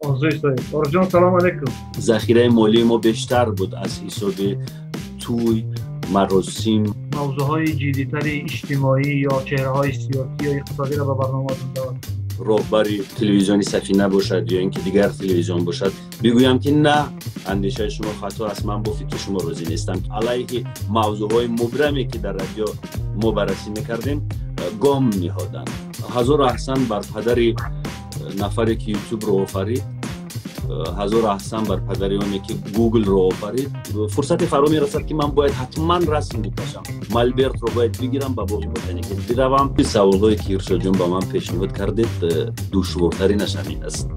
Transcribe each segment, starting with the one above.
آزوی صاحب آرجان سلام علیکم. ذخیره مالی ما بیشتر بود از حساب توی مراسم. موضوعهای جدی‌تر اجتماعی یا چهره‌های سیاسی یا اقتصادی را به برنامه‌تون دارم. راهبری تلویزیونی سفینه باشد یا اینکه دیگر تلویزیون باشد بگویم که نه، اندیشه شما خطا است، من با فکر شما راضی نیستم. علیه موضوعهای مبرمی که در رادیو ما بررسی میکردیم گام می‌نهادند. هزار احسان بر پدر نفری که یوتیوب رو آفرید، هزار احسان بر پدری اونی که گوگل رو آفرید. فرصت فرا میرسد که من باید حتما رسم بکشم، مالبرت رو باید بگیرم با باقی بوتانیک بروم. این سوالهایی که ارشاد جان با من پیشنهاد کردید دشوارترینش همین است.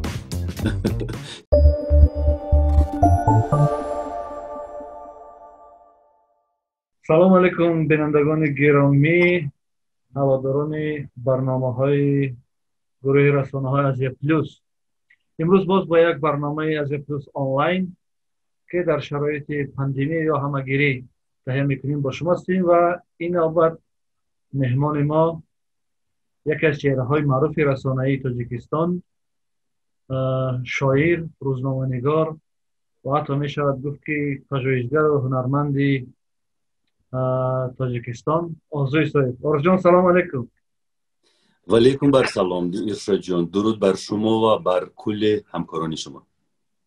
سلام علیکم بینندگان گرامی، هواداران برنامه‌های گروه رسانه‌های آسیا پلوس. امروز باز با یک برنامه آسیا پلوس آنلاین که در شرایط پاندمی یا همگیری تهیه می‌کنیم با شما هستیم و این نوبت مهمان ما یکی از چهره‌های معروف رسانه‌ای تاجیکستان، شاعر، روزنامه‌نگار و حتی می‌شود گفت که پژوهشگر و هنرمند تاجیکستان، آرزوی صاحب. آرزو سلام علیکم. و علیکم بر سلام ارشاد جان، درود بر شما و بر کل همکاران شما.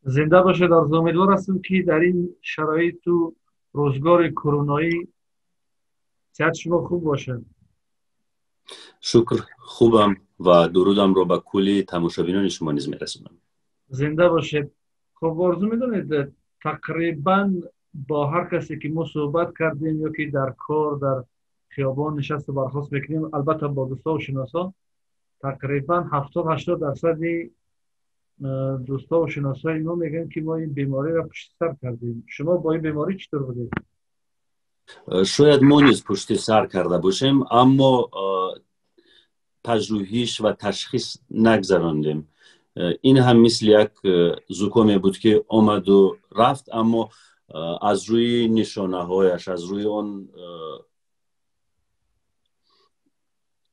زنده باشید آرزو. امیدوار هستم که در این شرایط و روزگار کرونایی صحت شما خوب باشه. شکر، خوبم و درودم رو به کل تماشابینان شما نیز میرسونم. زنده باشید. خب آرزو میدونید تقریبا با هر کسی که ما صحبت کردیم یا که در کار در خیابان نشست و برخاست میکنیم، البته با دوستا و شناسا، تقریبا 70-80% دوستا و شناسای ما میگن که ما این بیماری را پشت سر کردیم. شما با این بیماری چطور بودید؟ شاید ما نیز پشت سر کرده باشیم، اما پژوهش و تشخیص نگذراندیم. این هم مثل یک زکامی بود که آمد و رفت، اما از روی نشانه هایش، از روی اون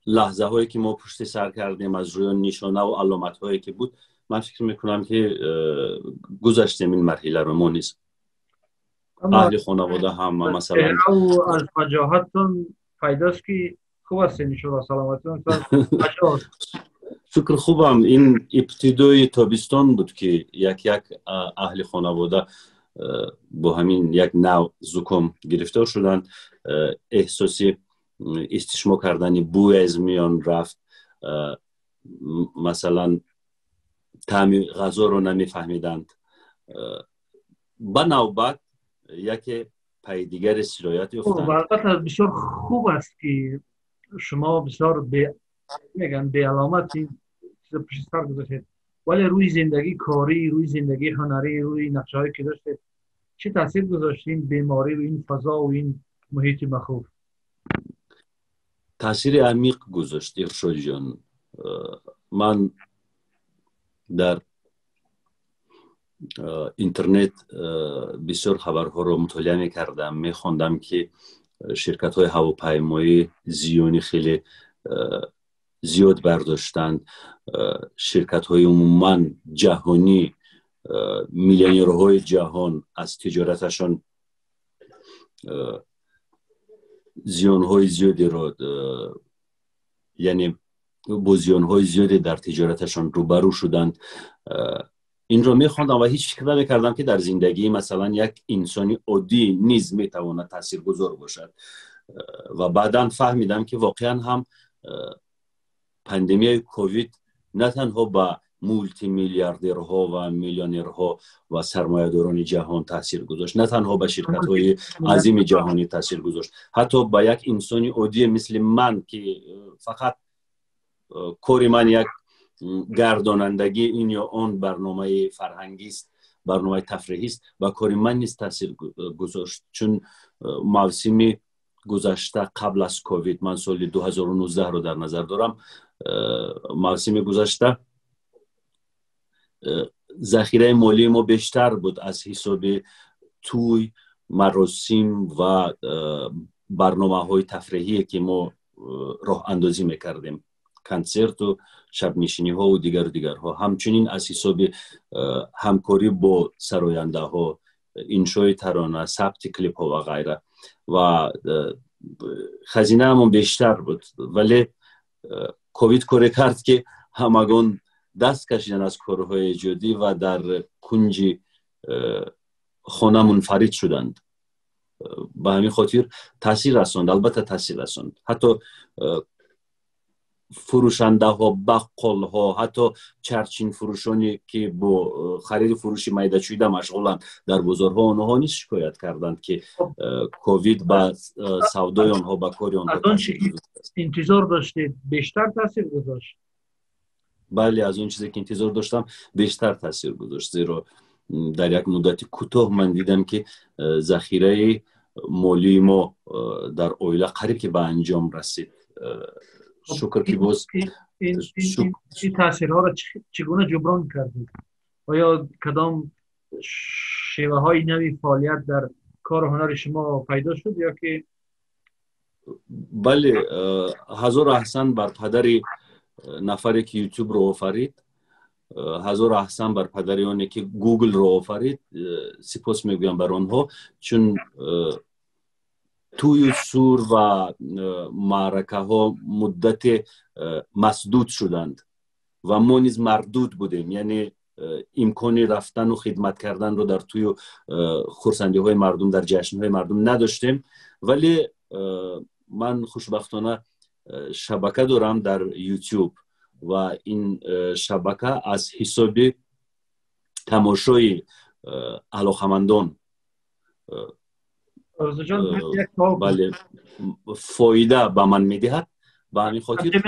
لحظه هایی که ما پشت سر کردیم، از روی نشانه و علامت هایی که بود، من فکر میکنم که گذشتیم این مرحله رو. ما نیست اهل خانواده هم مثلا از وجاهتون پیداست که خوب هستین انشاءالله، سلامتون شکر خوبم. این ابتدای تابستان بود که یک اهل خانواده با همین یک نوع زکام گرفتار شدن. احساسی استشمام کردن بوی از میان رفت، مثلا طعم غذا رو نمیفهمیدند. با نوبت یک پای دیگر سرایت افتاد. البته بسیار خوب است که شما بسیار میگن به علامتی پشت سر گذاشتید، ولی روی زندگی کاری، روی زندگی هنری، روی نقشه هایی که داشتید چه تاثیر گذاشتین بیماری و این فضا و این محیط مخوف؟ تاثیر عمیق گذاشت ارشاد جان. من در اینترنت بسیار خبرها رو مطالعه می‌کردم، می‌خوندم که شرکت‌های هواپیمایی زیانی خیلی زیاد برداشتند. شرکت‌های عموماً جهانی، میلیونرهای جهان از تجارتشان زیان‌های زیادی را، یعنی با زیان‌های زیادی در تجارتشان روبرو شدند. این رو می‌خواندم و هیچ فکر نمی‌کردم که در زندگی مثلا یک انسانی عادی نیز می‌تواند تاثیرگذار باشد و بعداً فهمیدم که واقعاً هم پاندمی کووید نه تنها با مولتی میلیاردرها و میلیونرها و سرمایه‌داران جهان تاثیر گذاشت، نه تنها به شرکت‌های عظیم جهانی تاثیر گذاشت، حتی با یک انسانی عادی مثل من که فقط کاری من یک گردانندگی این یا آن برنامه فرهنگی است، برنامه تفریحی است، و کاری من نیست تاثیر گذاشت. چون موسم گذشته قبل از کووید، من سال 2019 رو در نظر دارم، موسم گذشته ذخیره مالی ما بیشتر بود از حساب توی مراسم و برنامه های تفریحی که ما راه اندازی میکردیم. کنسرت و شب نشینی ها و دیگرها. همچنین از حساب همکاری با سراینده ها، انشای ترانه، ثبت کلیپ ها و غیره و خزینه همون بیشتر بود. ولی کووید کاری کرد که همگان دست کشیدن از کارهای ایجادی و در کنج خانه منفرد شدند. به همین خاطر تاثیر رساند، البته تاثیر رساند. حتی فروشنده ها، بقال ها، حتی چرچین فروشانی که با خرید فروش میده چیده مشغولند در بازارها، آنها نیز شکایت کردند که کووید با سودای آنها، با کاری آنها تاثیر گذاشت. انتظار داشتید بیشتر تاثیر گذاشت؟ بله، از اون چیزی که انتظار داشتم بیشتر تاثیر گذاشت، زیرا در یک مدت کوتاه من دیدم که ذخیره مالی ما در اویلا قریب که به انجام رسید. شکر که باز این تاثیرها را چگونه جبران کردید؟ آیا کدام شیوه های نوی فعالیت در کار هنر شما پیدا شد یا که؟ بله، هزار احسان بر پدر نفری که یوتیوب رو آفرید، هزار احسان بر پدر اونی که گوگل رو آفرید. سپاس میگویم بر آنها، چون توی سور و معرکه ها مدت مسدود شدند و ما نیز مردود بودیم، یعنی امکانی رفتن و خدمت کردن رو در توی خرسندی های مردم، در جشن های مردم نداشتیم. ولی من خوشبختانه شبکه دارم در یوتیوب و این شبکه از حساب تماشای علاقمندان بله فایده به من میدهد. به همین خاطر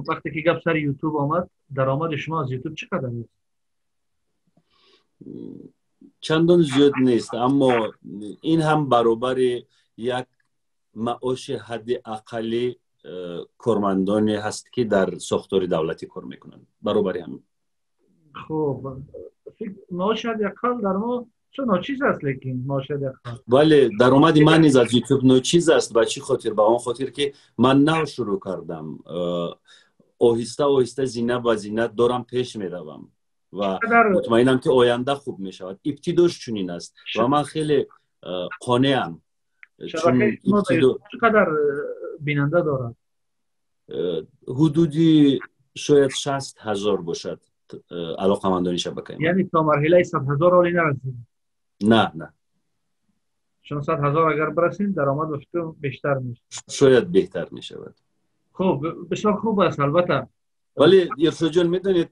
وقتی که گپ سر یوتیوب آمد، درآمد شما از یوتیوب چقدر است؟ چندان زیاد نیست، اما این هم برابر یک معاش حد اقلی کارمندانی هست که در ساختار دولتی کار میکنند، برابر هم. خب معاش حد اقل در ما چه ناچیز است، لیکن معاش حد اقل. بله، درآمد من نیز از یوتیوب ناچیز است. به چه خاطر؟ به اون خاطر که من نو شروع کردم، آهسته آهسته زینه به زینه دارم پیش میروم و مطمئنم که آینده خوب می شود. ابتداش چنین است و من خیلی قانعم. چقدر بیننده دارد؟ حدودی شاید 60,000 باشد علاقمندان شبکه. یعنی تا مرحله 100,000 حالی نرسید؟ نه 600,000 اگر برسید درآمد بیشتر میشه، شاید بهتر می شود. خب بسیار خوب است. البته ولی ارشاد جان میدونید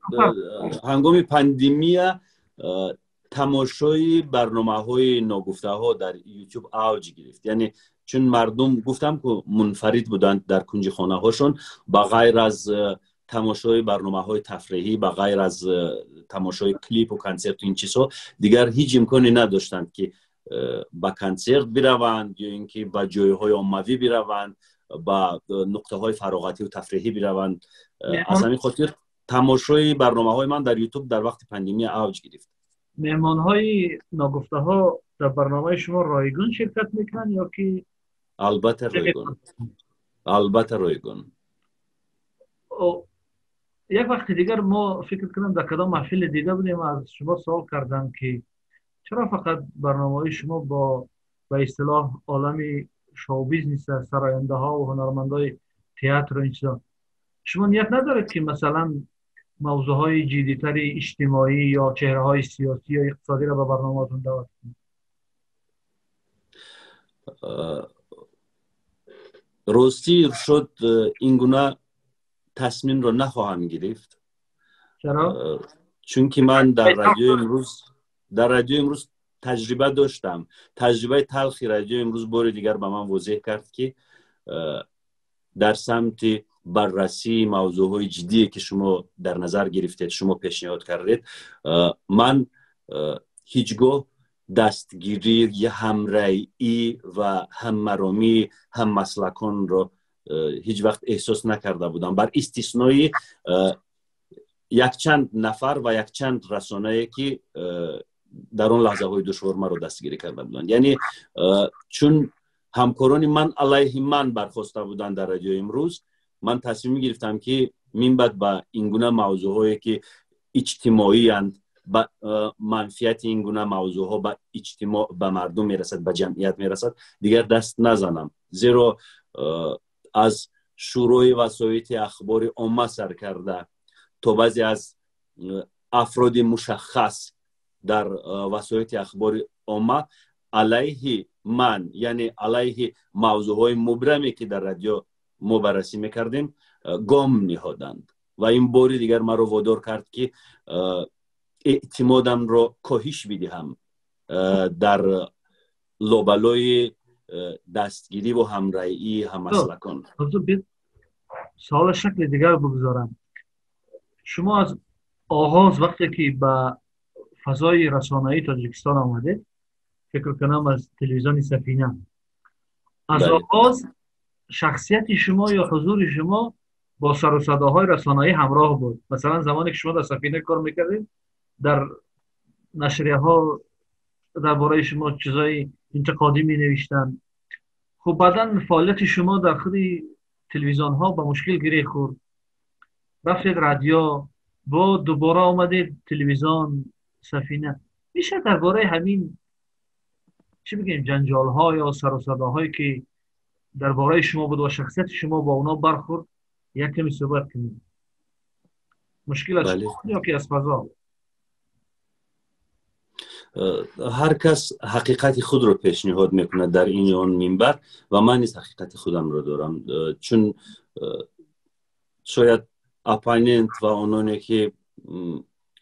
هنگام پاندمی تماشای برنامه‌های ناگفته ها در یوتیوب اوج گرفت. یعنی چون مردم گفتم که منفرد بودند در کنج خانه هاشون، با غیر از تماشای برنامه‌های تفریحی، با غیر از تماشای کلیپ و کنسرت و این چیزها، دیگر هیچ امکانی نداشتند که با کنسرت بروند یا اینکه با جایهای عمومی بروند، با نقطه های فراغتی و تفریحی بروند. از همین خاطر تماشای برنامه‌های من در یوتیوب در وقت پاندمی اوج گرفت. مهمان‌های ناگفته ها در برنامه شما رایگان شرکت میکنن یا که؟ البته رایگان. البته رایگان. یک وقت دیگر ما فکر کنم در کدام محفل دیده بودیم، از شما سوال کردم که چرا فقط برنامه‌های شما با به اصطلاح عالم شو بیزنس، سراینده ها و هنرمندای تئاتر و این چیزا، شما نیت ندارید که مثلا موضوعهای جدی‌تر اجتماعی یا چهره‌های سیاسی یا اقتصادی را به برنامه‌تون دعوت کنید؟ راستی ارشاد این گونه تصمیم را نخواهم گرفت. چرا؟ چون که من در رادیو امروز تجربه داشتم. تجربه تلخی رادیو امروز بار دیگر به من واضح کرد که در سمت بررسی موضوعهای جدی که شما در نظر گرفتید، شما پیشنهاد کردید، من هیچگاه دستگیری یا همرایی و هممرامی هم مسلکان را هیچ وقت احساس نکرده بودم، بر استثنای یک چند نفر و یک چند رسانه‌ای که در اون لحظه های دشوار ما رو دستگیری کرده بودند. یعنی چون همکاران من علیه من برخواسته بودند در رادیو امروز، من تصمیم گرفتم که من بعد با این گونه موضوعایی که اجتماعی اند با منفیت این گونه موضوع ها به اجتماع به مردم میرسد، به جمعیت میرسد، دیگر دست نزنم. زیرا از شروع وسایط اخبار عامه سر کرده تا بعضی از افراد مشخص در وسایط اخبار عامه علیه من، یعنی علیه موضوع های مبرمی که در رادیو ما بررسی میکردیم گام نهادند و این باری دیگر ما رو وادار کرد که اعتمادم رو کاهش بدهم در لابلای دستگیری و همرایی هممسلکان. سوال شکل دیگر بگذارم. شما از آغاز وقتی که به فضای رسانه‌ای تاجیکستان آمده، فکر کنم از تلویزیون سفینه، از آغاز شخصیت شما یا حضور شما با سر و صداهای رسانه‌ای همراه بود. مثلا زمانی که شما در سفینه کار میکردید، در نشریه ها درباره شما چیزای انتقادی می نوشتن. خب بعدا فعالیت شما داخل تلویزیون ها با مشکل گره خورد، رفتید رادیو، با دوباره آمدید تلویزیون سفینه. میشه درباره همین چی بگیم جنجال ها یا سر و صداهایی که درباره شما بود و شخصیت شما با اونا برخورد یک کمی صحبت کنید؟ مشکل از شما یا که از فضا؟ هر کس حقیقت خود رو پیشنهاد میکنه در این یا آن منبر و من نیز حقیقت خودم رو دارم، چون شاید اپایننت و آنانی که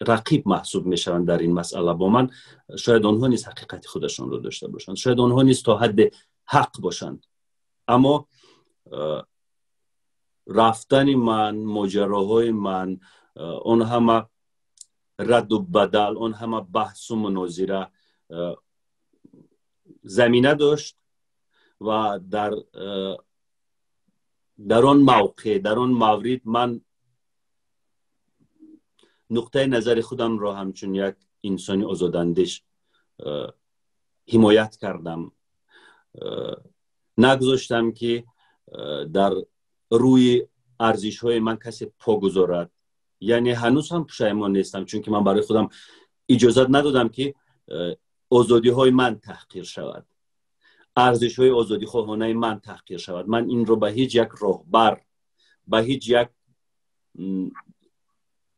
رقیب محسوب میشوند در این مسئله با من، شاید آنها نیز حقیقت خودشون رو داشته باشند، شاید آنها نیز تا حد حق باشند، اما رفتن من، ماجراهای من، اون همه رد و بدل، اون همه بحث و مناظره زمینه داشت و در آن موقع، در آن مورد من نقطه نظر خودم را همچون یک انسانی آزاداندیش حمایت کردم. نگذاشتم که در روی ارزش های من کسی پا گذارد. یعنی هنوز هم پشیمان نیستم، چون که من برای خودم اجازه ندادم که آزادی های من تحقیر شود، ارزش های آزادی خواهانه من تحقیر شود. من این رو به هیچ یک راهبر، به هیچ یک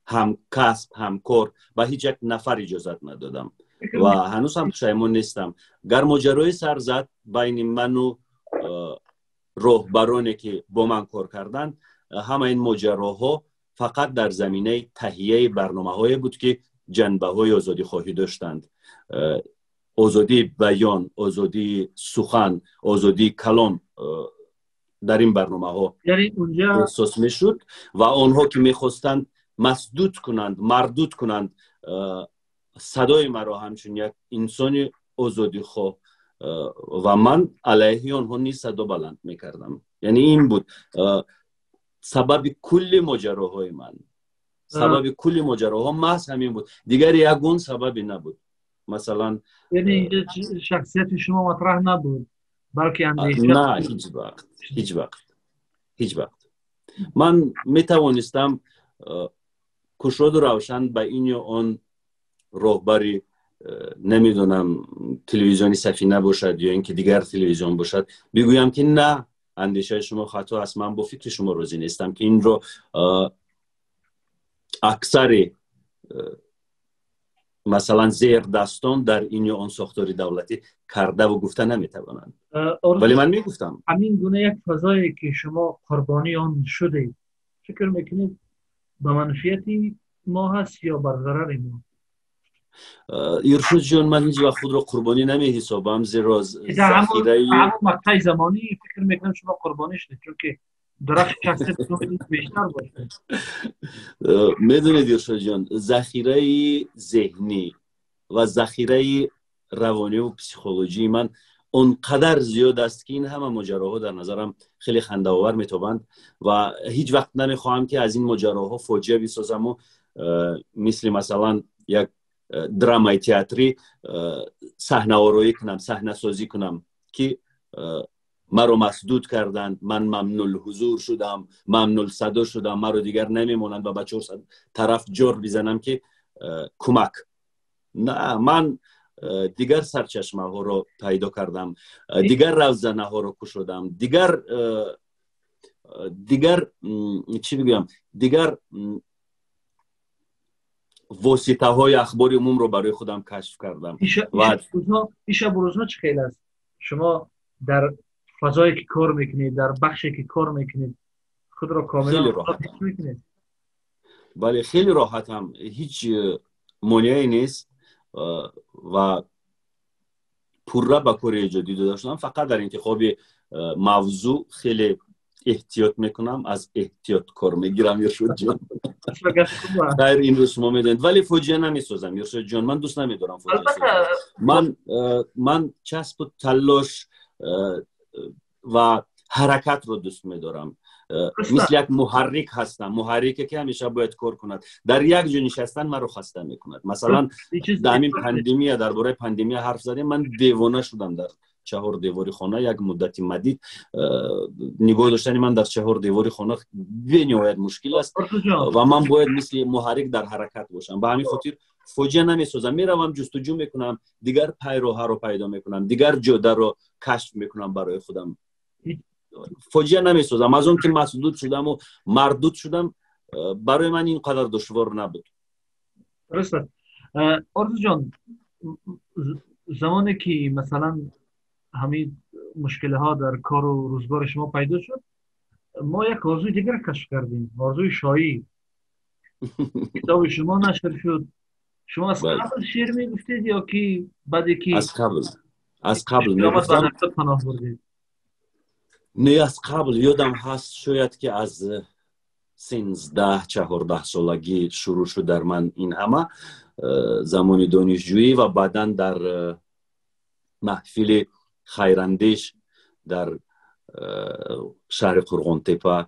همکسب، همکار، به هیچ یک نفر اجازه ندادم و هنوز هم پشیمان نیستم. گر ماجرای سر زد بین من و راهبرانی که با من کار کردند، همه این ماجراها فقط در زمینه تهیه برنامه‌های بود که جنبه‌های آزادی خواهی داشتند. آزادی بیان، آزادی سخن، آزادی کلام در این برنامه‌ها احساس می‌شد و آنها که می‌خواستند مسدود کنند، مردود کنند صدای مرا همچون یک انسان آزادی خواه و من علیه آنها نیز صدا بلند می‌کردم. یعنی این بود سبب کل ماجراهای من، سبب کل ماجراها محض همین بود، دیگر یگون سببی نبود. مثلا یعنی شخصیت شما مطرح نبود، بلکه اندیشه؟ نه، هیچ وقت من میتوانستم کشاد روشن به این یا آن راهبری، نمیدونم تلویزیونی سفینه باشد یا اینکه دیگر تلویزیون باشد، بگویم که نه، اندیشه شما خطا است، من با فکر شما راضی نیستم، که این رو اکثر مثلا زیر دستان در این یا آن ساختاری دولتی کرده و گفته نمیتوانند، ولی من میگفتم. همین گونه یک فضایی که شما قربانی آن شده، فکر میکنید به منفیتی ما هست یا بر ضرر ما؟ ارشد جان، من هیچ وقت خود را قربانی نمی حسابم، زیرا ذخیره همون مقطع زمانی فکر میکنم شما قربانی شدید، چون که درخت شخصیت بیشتر باشه. میدونید ارشد جان، ذخیره ذهنی و ذخیره روانی و پسیکولوژی من اونقدر زیاد است که این همه ماجراها در نظرم خیلی خنده‌آور میتوند و هیچ وقت نمیخواهم که از این ماجراها فاجعه بسازم و مثلا یک درامای تئاتری صحنه آرایی کنم، صحنه سازی کنم که مرا مسدود کردند، من ممنوع الحضور شدم، ممنوع الصدا شدم، مرا دیگر نمیمونند و با 400 طرف جر بزنم که کمک. نه، من دیگر سرچشمه ها رو پیدا کردم، دیگر روزنه ها رو کشودم، دیگر چی بگم، دیگر واسطه های اخبار عموم رو برای خودم کشف کردم. ایشا بروزها چه خیلی است؟ شما در فضایی که کار میکنید، در بخشی که کار میکنید، خود را کاملا راحت میکنید؟ بله خیلی راحتم، هیچ مانعی نیست و پورا با کار جدید داشتم. فقط در انتخاب موضوع خیلی احتیاط میکنم، از احتیاط کار میگیرم. یرشد جان خیر، این رو شما میدونید، ولی فوجیه نمیسازم. یرشد جان من دوست نمیدارم فوجیه سازم. من چسب و تلاش و حرکت رو دوست میدارم. مثل یک محرک هستم، محرکی که همیشه باید کار کند. در یک جا نشستن من رو خسته میکند. مثلا در همین پاندمی، درباره پاندمی حرف زدیم، من دیوانه شدم در 4 دیواری خانه. یک مدتی مدید نگاه داشتن من در 4 دیواری خانه به نهایت مشکل است و من باید مثل محرک در حرکت باشم. به همین خاطر فوجیه نمیسازم، میروم جستجو میکنم، دیگر پیروها رو پیدا میکنم، دیگر جاده رو کشف میکنم برای خودم. فوجیه نمیسازم. از اون که مسدود شدم و مردود شدم، برای من اینقدر دشوار نبود. درسته. آرزو جان، زمانی که مثلا همین مشکل ها در کار و روزگار شما پیدا شد، ما یک آرزوی دیگر کشف کردیم، آرزوی شایی. کتاب شما نشر شد. شما از قبل شعر میگفتید یا که بعدی که از قبل میگفتم؟ پناه بردید؟ نه، از قبل یادم هست، شاید که از 13-14 سالگی شروع شد در من این همه، زمان دانشجویی و بعداً در محفل خیراندیش در شهر قرغن‌تپه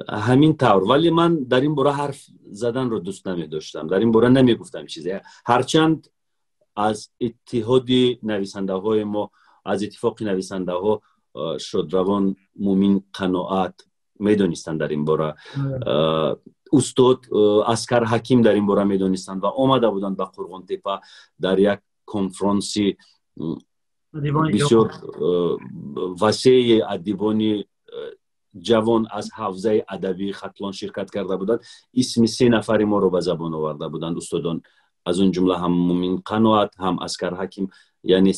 همین طور. ولی من در این باره حرف زدن رو دوست نمی داشتم، در این باره نمی گفتم چیزی، هرچند از اتحاد نویسنده های ما، از اتفاق نویسنده ها شادروان، مومین، قناعت میدونستند در این باره، استاد اسکر حکیم در این باره میدونستند و آمده بودند به قرغن‌تپه در یک کنفرانسی بسیار وسیع ادیبان جوان از حوزه ادبی ختلان شرکت کرده بودند. اسم 3 نفر ما رو به زبان آورده بودند استادان، از اون جمله هم مومین قناعت، هم اسکر حکیم. یعنی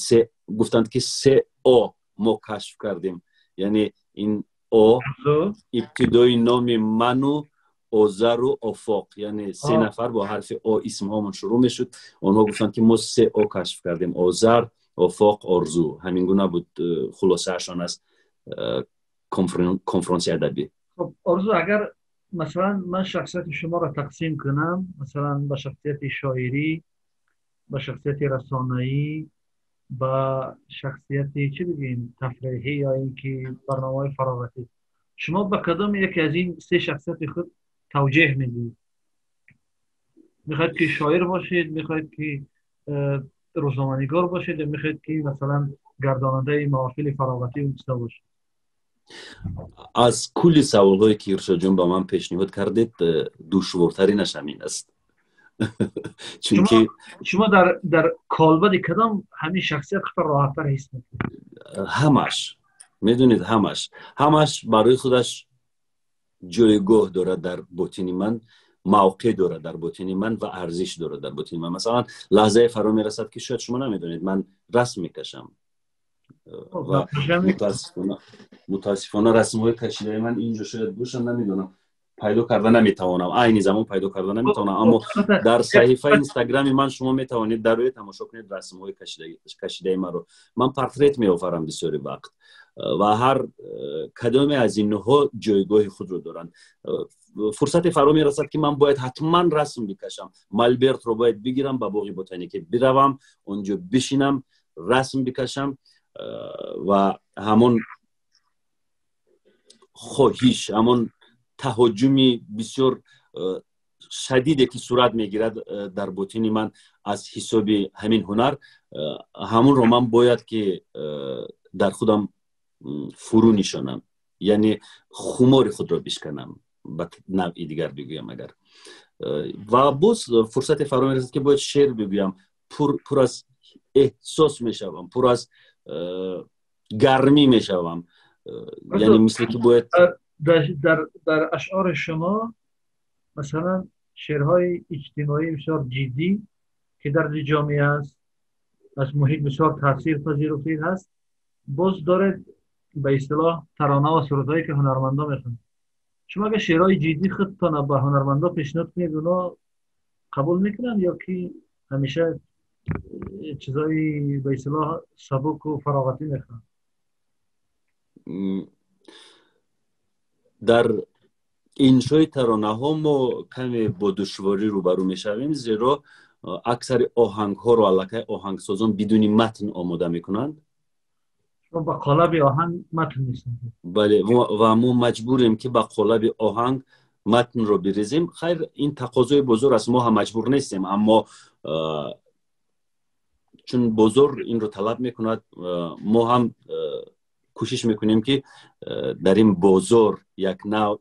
گفتند که 3 آ ما کشف کردیم. یعنی این آ ابتدای نام منو، آذر و آفاق، یعنی 3 نفر با حرف آ اسم هامون شروع میشد. اونها گفتند که ما 3 آ کشف کردیم: آذر، آفاق، آرزو. همین گونه بود خلاصه اشان از کنفرانسی ادبی. خب آرزو، اگر مثلا من شخصیت شما را تقسیم کنم، مثلا به شخصیت شاعری، به شخصیت رسانه‌ای، با شخصیت چی بگیم تفریحی یا اینکه برنامه‌های فراغتی، شما به کدام یکی از این 3 شخصیت خود توجیه میدید؟ میخواید که شاعر باشید، میخواید که روزنامه‌نگار باشید، یا میخواید که مثلا گرداننده محافل فراغتی و مستا باشید؟ از کل سوال‌هایی که ارشاد جان با من پیشنهاد کردید، دشوارترینش همین است. چون شما در کالبد کدام همین شخصیت خود راحت‌تر حس می‌کنید؟ همش میدونید، همش برای خودش جایگاه داره در باطن من، موقع داره در باطن من و ارزش داره در باطن من. مثلا لحظه فرا میرسد که شاید شما نمیدونید من رسم میکشم و متاسفانه رسم های کشیده من اینجا شاید باشن، نمیدونم پیدا کرده نمیتوانم، عین زمان پیدا کرده نمیتوانم، اما در صحیفه اینستاگرام من شما میتوانید در روی تماشا کنید رسم های کشیده من رو. من پورتریت میآورم بسیاری وقت و هر کدام از اینها جایگاه خود رو دارند. فرصت فرا میرسد که من باید حتما رسم بکشم، مالبرت رو باید بگیرم، به باغ بوتانیک بروم، اونجا بشینم رسم بکشم و همون خواهش، همون تهاجمی بسیار شدیدی که صورت میگیرد در باطن من از حساب همین هنر، همون رو من باید که در خودم فرو نشانم، یعنی خمار خود را بشکنم به نوعی دیگر بگویم اگر. و باز فرصت فرا میرسد که باید شعر بگویم، پر از احساس میشوم، پر از گرمی میشوم، یعنی مثل که باید در اشعار شما مثلا شعرهای اجتماعی بسیار جدی که در جامعه است، از محیط بسیار تاثیر پذیرفته هست، باز داره به اصطلاح ترانه و سرودهایی که هنرمندا میخونن. شما اگه شعرهای جدی خودتان به هنرمندا پیشنهاد کنید اونا قبول میکنن یا که همیشه چیزای به اصطلاح سبک و فراغتی میخوان؟ در انشای ترانه ها ما کمی با دشواری روبرو میشویم، زیرا اکثر آهنگ ها رو علاقه آهنگسازان بدون متن آماده میکنند. شما با قالب آهنگ متن میسازید؟ بله، و ما مجبوریم که با قالب آهنگ متن رو بریزیم. خیر، این تقاضای بزرگ است، ما هم مجبور نیستیم، اما چون بزرگ این رو طلب میکند ما هم کوشش میکنیم که در این بازار یک نوع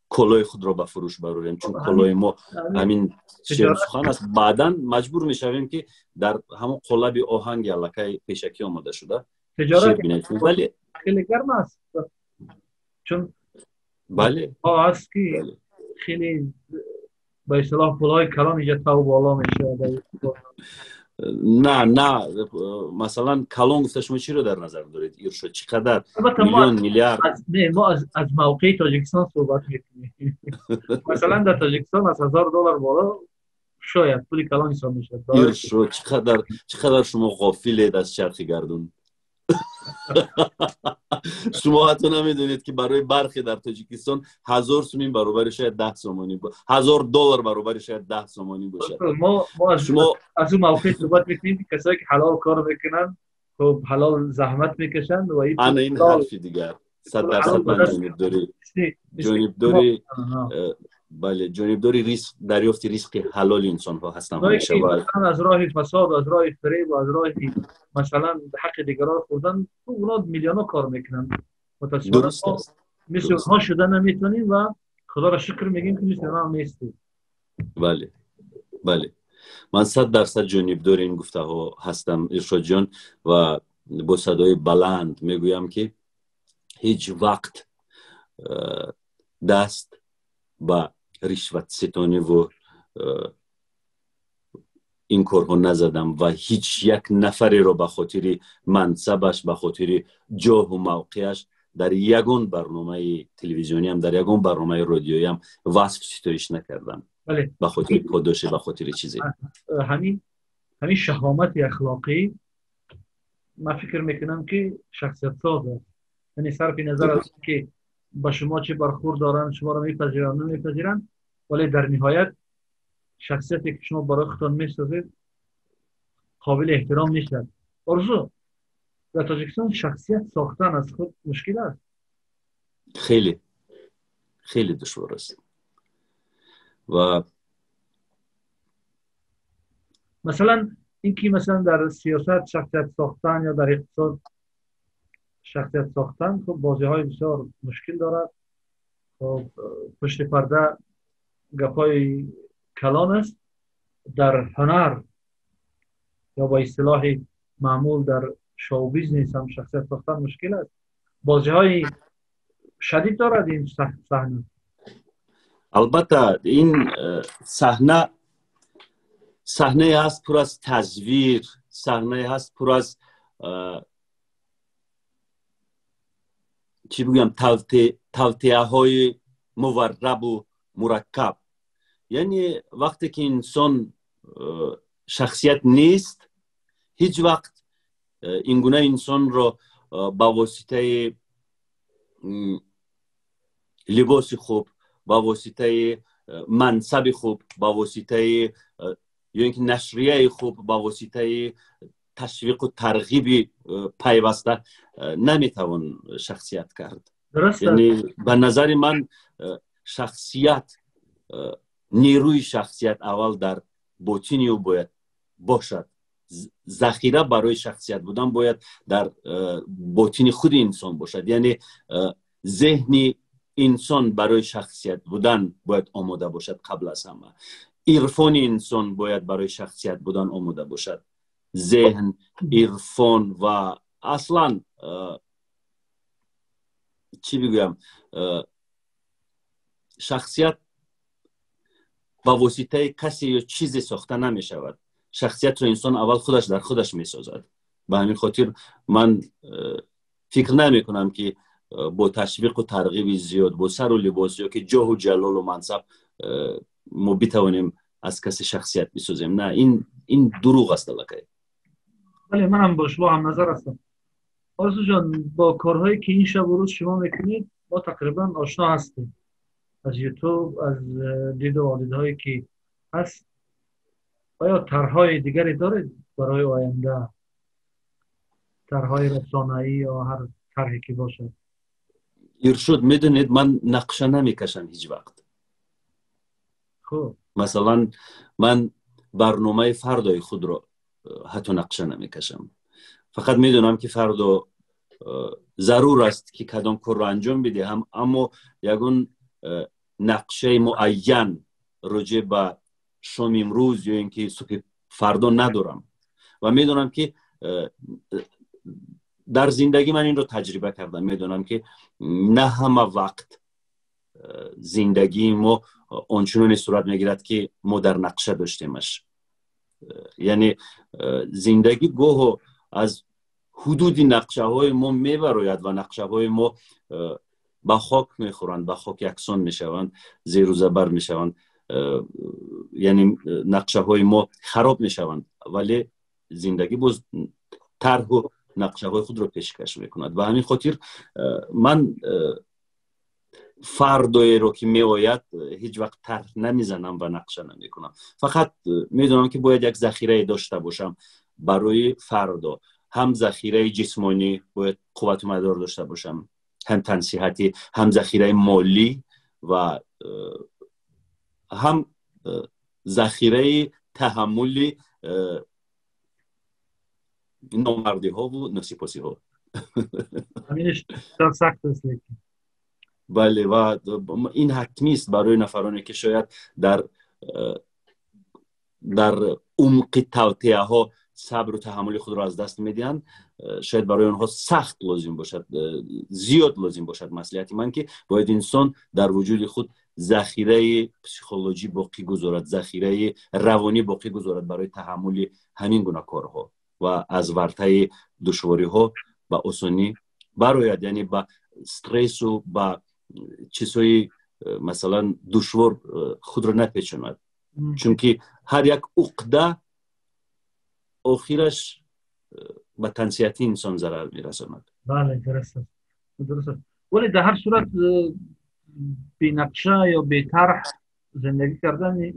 کلاه خود را به فروش براریم، چون کلاه ما همین شعر سخن است. بعدا مجبور میشویم که در همون قالب آهنگ علاقه پیشکی آماده شده تجارت ولی خیلی گرم است، چون بله هست که خیلی به اصطلاح پولای کلان اینجا تا بالا میشه. نه مثلا کلان گفته شما چی رو در نظر دارید؟ ایرشو چقدر میلیون میلیارد؟ ما از موقع تاجیکستان صحبت میکنیم. مثلا در تاجیکستان از $1000 بالا شاید پول کلان حساب میشه. ایرشو چقدر شما غافلید از چرخ گردون. شما حتی نمیدونید که برای برخی در تاجیکستان 1000 سومین برابر شاید 10 سومانی باشه، $1000 برابر شاید 10 سومانی باشه. ما از اون موقع صحبت میکنیم که کسایی که حلال کار میکنن خب حلال زحمت میکشن و این حرفی دیگر 100% من جانبداری بله جانبداری ریسک دریافت ریسک حلال انسان ها هستن همیشه. از راه فساد، از راه فریب و از راه مثلا حق دیگران خوردن اونا میلیون ها کار میکنن. درست است. مثل ها شده نمیتونیم و خدا را شکر میگیم که مثل ها نیستیم. بله من 100% جانبدار این گفته ها هستم ارشاد جان و با صدای بلند میگویم که هیچ وقت دست با رشوت ستانی و این کارها نزدم و هیچ یک نفری رو به خاطر منصبش، به خاطر جاه و موقعش در یگان برنامه تلویزیونی هم در یگان برنامه رادیویی هم وصف ستایش نکردم. بله. به خاطر پاداش، به خاطر چیزی. همین شهامت اخلاقی من فکر میکنم که شخصیت ساز است. یعنی صرف نظر از که با شما چه برخورد دارن، شما رو میپذیرن نمیپذیرن، ولی در نهایت شخصیتی که شما برای خودتان میسازید قابل احترام نیستند. آرزو در تاجیکستان شخصیت ساختن از خود مشکل است. خیلی دشوار است. و مثلا اینکه مثلا در سیاست شخصیت ساختن یا در اقتصاد شخصیت ساختن خب بازی‌های بسیار مشکل دارد. خب پشت پرده گپای کلان است. در هنر یا با اصطلاح معمول در شو بیزنس هم شخصیت ساختن مشکل است. بازی‌های شدید دارد این صحنه. البته این صحنه هست پر از تزویر، صحنه هست پر از چی بگم توطئه های مورب و مرکب. یعنی وقتی که انسان شخصیت نیست، هیچ وقت این گونه انسان را با واسطه لباس خوب، با واسطه منصب خوب، با واسطه یا اینکه نشریه خوب، با واسطه تشویق و ترغیب پیوسته نمیتوان شخصیت کرد. درسته. یعنی به نظر من شخصیت، نیروی شخصیت اول در باطن او باید باشد، ذخیره برای شخصیت بودن باید در باطن خود انسان باشد. یعنی ذهن انسان برای شخصیت بودن باید آماده باشد. قبل از همه عرفان انسان باید برای شخصیت بودن آماده باشد. ذهن، عرفان و اصلا چی بگویم، شخصیت با واسطه کسی یا چیزی ساخته نمی شود. شخصیت رو انسان اول خودش در خودش می سازد. به همین خاطر من فکر نمی کنم که با تشویق و ترغیب زیاد، با سر و لباس یا که جاه و جلال و منصب ما بتوانیم از کسی شخصیت بسازیم. نه، این دروغ است. ولی منم با شما هم نظر هستم. آرزو جان، با کارهایی که این شب و روز شما میکنید ما تقریبا آشنا هستیم از یوتیوب، از دید و آدیدهایی که هست. آیا طرحهای دیگری دارید برای آینده؟ طرحهای رسانه‌ای یا هر طرحی که باشه؟ ارشد، میدونید من نقشه نمیکشم هیچ وقت. خب مثلا من برنامه فردای خود رو حتی نقشه نمیکشم. فقط میدونم که فردا ضرور است که کدام کار رو انجام بدهم، اما یگون نقشه معین راجع به شام امروز یا اینکه صبح فردا ندارم. و میدونم که در زندگی من این رو تجربه کردم. میدونم که نه همه وقت زندگی ما آنچنانی صورت میگیرد که ما در نقشه داشتیمش. یعنی زندگی گوه از حدود نقشه های ما میبراید و نقشه های ما به خاک میخورند، به خاک یکسان میشوند، زیر و زبر میشوند. یعنی نقشه های ما خراب میشوند، ولی زندگی باز طرح و نقشه های خود رو پیشکش میکند. و همین خاطر من فردایی رو که میآید هیچ وقت طرح نمیزنم و نقشه نمیکنم. فقط میدونم که باید یک ذخیره داشته باشم برای فردا. هم ذخیره جسمانی باید قوت و مدار داشته باشم، هم تنصیحاتی، هم ذخیره مالی و هم ذخیره تحملی نامردی ها و ناسپاسی ها. همینش در سخت است. بله، و این حتمی است برای نفرانی که شاید در عمق توطئه ها صبر و تحمل خود را از دست میدن. شاید برای آنها سخت لازم باشد، زیاد لازم باشد. مصلحت من که باید انسان در وجود خود ذخیره پسیکولوژی باقی گذارد، ذخیره روانی باقی گذارد برای تحمل همین گونه کارها و از ورطه دشواری ها با آسانی برآید. یعنی با استرس و با چیزهای مثلا دشوار خود را نپیچاند، چون که هر یک عقده آخرش به تنصیحات انسان ضرر میرساند. بله، درست است. ولی در هر صورت بی نقشه یا بی طرح زندگی کردن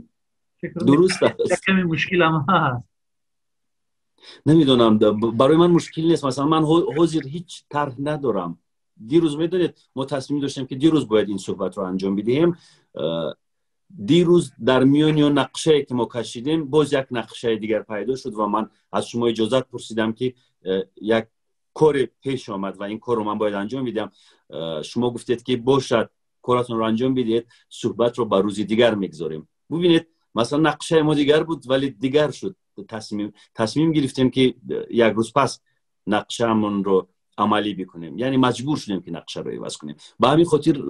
فکر درست است. کمی مشکل هم هست. نمیدونم، برای من مشکل نیست. مثلا من حاضر هیچ طرح ندارم. دیروز میدونید ما تصمیم داشتیم که دیروز باید این صحبت رو انجام بدیم. دیروز در میان یا نقشه که ما کشیدیم باز یک نقشه دیگر پیدا شد و من از شما اجازت پرسیدم که یک کار پیش آمد و این کار رو من باید انجام بدم. شما گفتید که باشد کاراتون رو انجام بدید، صحبت رو به روزی دیگر میگذاریم. ببینید مثلا نقشه ما دیگر بود ولی دیگر شد. تصمیم گرفتیم که یک روز پس نقشه‌مون رو عملی بکنیم. یعنی مجبور شدیم که نقشه رو عوض کنیم. به همین خاطر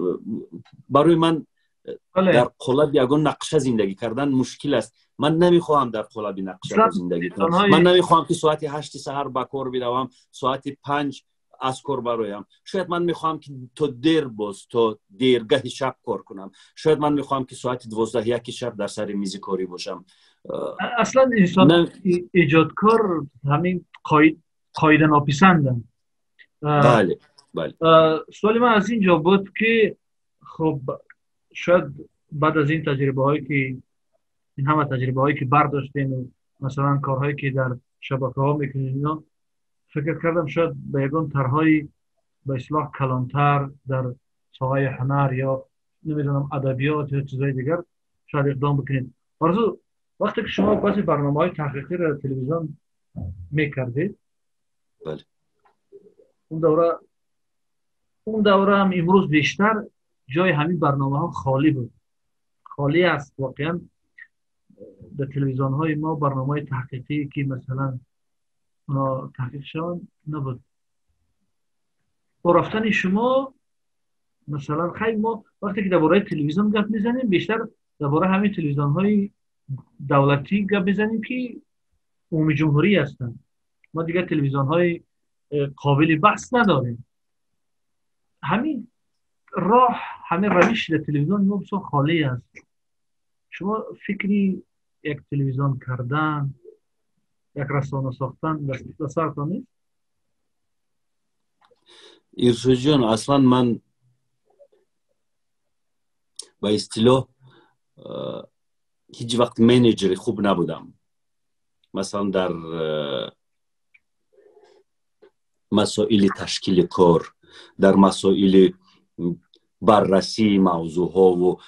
برای من در قالب یگان نقشه زندگی کردن مشکل است. من نمیخواهم در قالب نقشه زندگی کنم. من نمیخواهم که ساعت 8 سحر به کار بروم، ساعت 5 از کار برایم. شاید من میخواهم که تا دیر باز تا دیرگاه شب کار کنم. شاید من میخواهم که ساعت 12 شب در سر میز کاری باشم. اصلا انسان ایجادکار همین قاعده ناپسندن. بله. سوال من از اینجا بود که خب شاید بعد از این تجربه هایی که این همه تجربه هایی که برداشتین و مثلا کارهایی که در شبکه ها میکنین اینا، فکر کردم شاید به یگان طرحهای به اصطلاح کلانتر در ساحه هنر یا نمیدونم ادبیات یا چیزهای دیگر شاید اقدام بکنید. آرزو، وقتی که شما بعضی برنامه‌های تحقیقی را تلویزیون میکردید. بله. اون دوره هم امروز بیشتر جای همین برنامه ها خالی بود، خالی است واقعا. در تلویزیون های ما برنامه های تحقیقی که مثلا اونا تحقیقشان نبود. با رفتن شما مثلا خیلی ما وقتی که درباره تلویزیون گپ میزنیم بیشتر درباره همین تلویزیون های دولتی گپ میزنیم که عمومی جمهوری هستند. ما دیگه تلویزیون های قابل بحث نداریم. همین راه، همین روش در تلویزیون ما بسیار خالی است. شما فکری یک تلویزیون کردن، یک رسانه ساختن در سرتان نیست؟ ارشاد جان، اصلا من با اصطلاح هیچ وقت منیجر خوب نبودم. مثلا در مسائل تشکیل کار، در مسائل بررسی موضوع ها و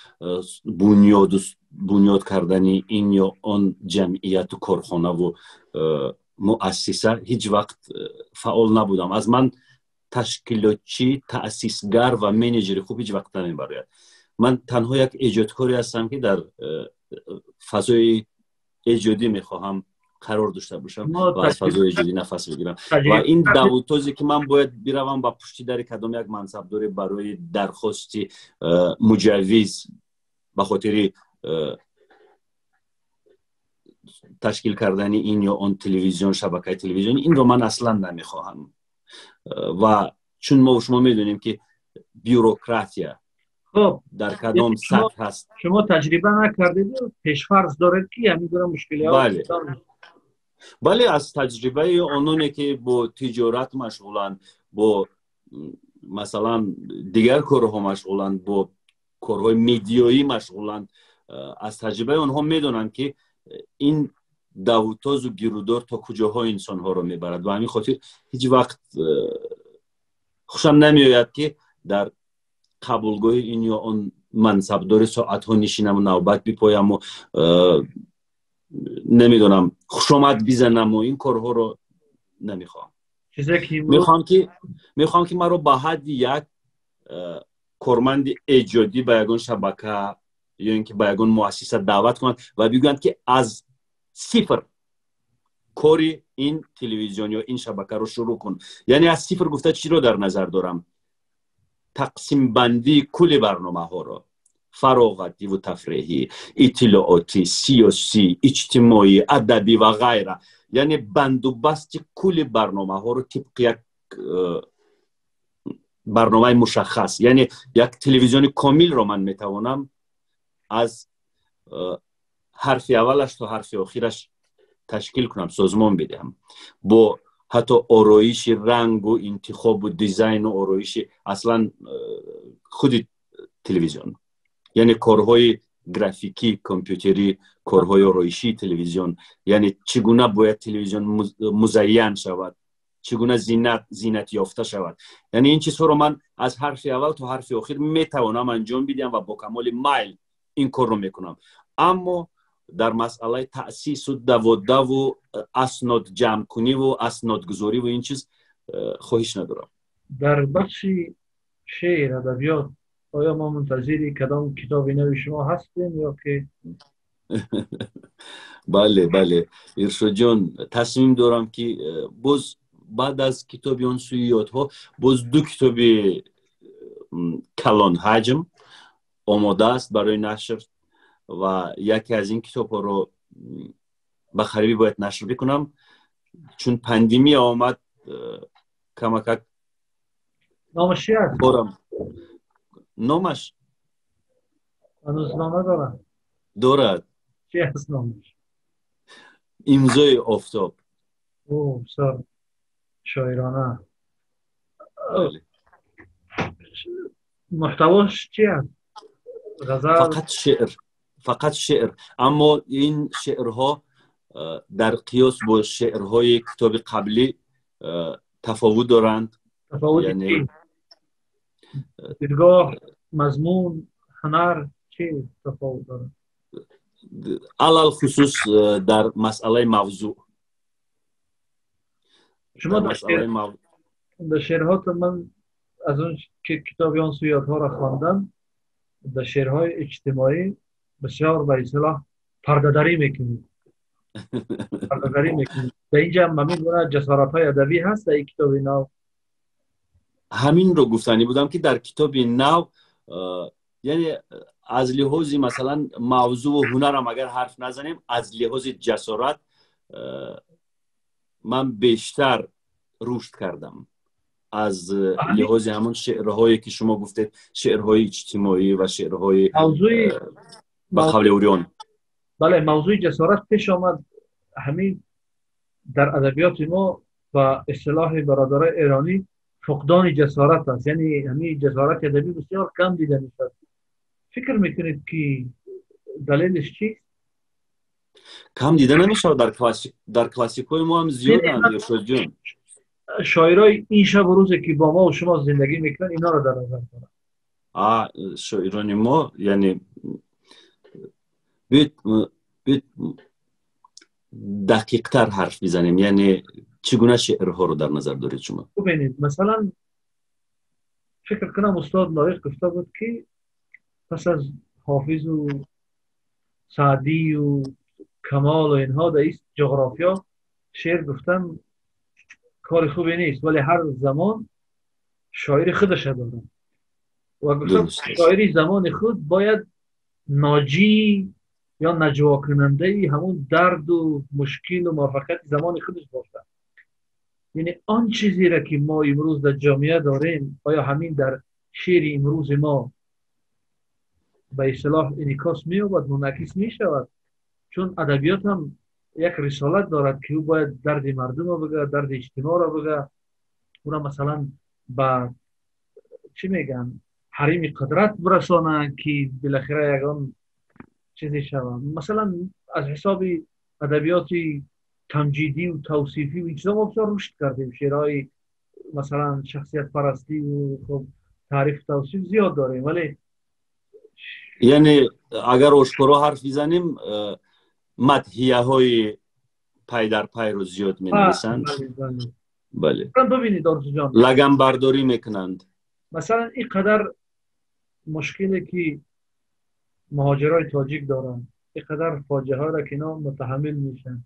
بنیاد کردن این یا آن جمعیت و کارخانه و مؤسسه هیچ وقت فعال نبودم. از من تشکیلاتچی، تأسیسگر و منیجر خوب هیچ وقت نمیبراید. من تنها یک ایجادکاری هستم که در فضای ایجادی میخواهم قرار داشته باشم و از فضای ایجادی نفس بگیرم و این دعوتازی که من باید بروم با پشتی در کدام یک منصبدار برای درخواست مجوز به خاطر تشکیل کردن این یا آن تلویزیون، شبکه تلویزیون، این رو من اصلا نمیخواهم. و چون ما و شما میدونیم که بیوروکراتیا خب در کدام سطح هست. شما تجربه نکردید، پیشفرض دارید که همین گونه مشکلات؟ بله، از تجربه آنونه که با تجارت مشغولند، با مثلا دیگر کارها مشغولند، با کارهای میدیایی مشغولند، از تجربه آنها میدونن که این دوتاز و گیرودار تا کجاها انسانها رو میبرد. و همین خاطر هیچ وقت خوشم نمیآید که در قبولگاه این یا آن منصبدار ساعت ها نشینم و نوبت بپایم و نمیدونم خوشامد بزنم و این کارها رو نمیخوام. میخوام که مرا به حد یک کارمند ایجادی به یگان شبکه یا اینکه به یگان مؤسسه دعوت کنند و بگویند که از صفر کاری این تلویزیون یا این شبکه رو شروع کن. یعنی از صفر گفته چی رو در نظر دارم؟ تقسیم بندی کل برنامه ها رو، فراغتی و تفریحی، اطلاعاتی، سیاسی، اجتماعی، ادبی و غیره. یعنی بندوبست کل برنامه ها رو طبق یک برنامه مشخص، یعنی یک تلویزیون کامل رو من میتوانم از حرف اولش تا حرف آخرش تشکیل کنم، سازمان بدهم، با حتی آرایش رنگ و انتخاب و دیزاین و آرایش اصلا خود تلویزیون، یعنی کارهای گرافیکی کامپیوتری، کارهای آرایشی تلویزیون، یعنی چگونه باید تلویزیون مزین شود، چگونه زینت یافته شود. یعنی این چیزها رو من از حرف اول تا حرف آخر میتوانم انجام بدم و با کمال میل این کار رو میکنم. اما در مسئله تأسیس و دوده و اسناد جمع کنی و اسناد گذاری و این چیز خواهش ندارم. در بخش شعر ادبیات آیا ما منتظری کدام کتاب نو شما هستیم یا که؟ بله ارشاد جان، تصمیم دارم که باز بعد از کتاب انسویات ها باز 2 کتاب کلان حجم آماده است برای نشر و یکی از این کتاب ها رو به خریبی باید نشر بکنم. چون پندمی آمد کمک نامش چی هست؟ نامش هنوز نامه دارد. چی هست نامش؟ امضای آفتاب. اوه بسیار شاعرانه. بله. محتواش چی هست؟ غزل؟ فقط شعر، اما این شعرها در قیاس با شعرهای کتاب قبلی تفاوت دارند. تفاوت یعنی دیدگاه، مضمون، هنر چی تفاوت دارند؟ علل خصوص در مسئله موضوع. شما در مسئله در شعرهات من از اون که کتاب آن سویات‌ها را خواندم، در شعرهای اجتماعی بسیار به اصطلاح پرده‌دری میکنید. پرده‌دری میکنید. در اینجا من می‌دونم جسارت‌های ادبی هست در این کتاب نو. همین رو گفتنی بودم که در کتاب نو یعنی از لحاظ مثلا موضوع و هنر هم اگر حرف نزنیم، از لحاظ جسارت من بیشتر رشد کردم از لحاظ همون شعرهایی که شما گفتید، شعرهای اجتماعی و شعرهای با قول اوریان. بله، موضوع جسارت پیش آمد. همین در ادبیات ما و اصطلاح برادرای ایرانی فقدان جسارت است. یعنی همین جسارت ادبی بسیار کم دیده میشد. فکر میکنید که دلیلش چیست؟ کم دیده نمیشه. در کلاسیکوی ما هم زیادن. ارشاد جون، شاعرای این شب و روزی که با ما و شما زندگی میکنن اینا رو در نظر دارن. شاعران ما یعنی بیت دقیق تر حرف بزنیم. یعنی چگونه شعرها رو در نظر دارید شما؟ ببینید مثلا فکر کنم استاد لایق گفته بود که پس از حافظ و سعدی و کمال و اینها در این جغرافیا شعر گفتن کار خوبی نیست، ولی هر زمان شاعر خودش داره و گفتم شاعری زمان خود باید ناجی یا نجوا کننده همون درد و مشکل و موفقیت زمان خودش باشه. یعنی آن چیزی را که ما امروز در جامعه داریم، آیا همین در شعر امروز ما به اصطلاح انعکاس می‌یابد، منعکس می‌شود؟ چون ادبیات هم یک رسالت دارد که او باید درد مردم رو بگه، درد اجتماع رو بگه، او را مثلا به چی میگن حریم قدرت برسانه که بالاخره یگان چیزی شود. مثلا از حساب ادبیات تمجیدی و توصیفی و این چیزا ما بسیار رشد کردیم. شعرهای مثلا شخصیت پرستی و خب تعریف توصیف زیاد داریم، ولی یعنی اگر آشکارا حرف بزنیم مدحیه های پای در پای رو زیاد می نویسند. بله. ببینید آرزو جان، لگن برداری میکنند. مثلا این قدر مشکلی که مهاجرای تاجیک دارن، این قدر فاجعه ها را که اینا متحمل میشن،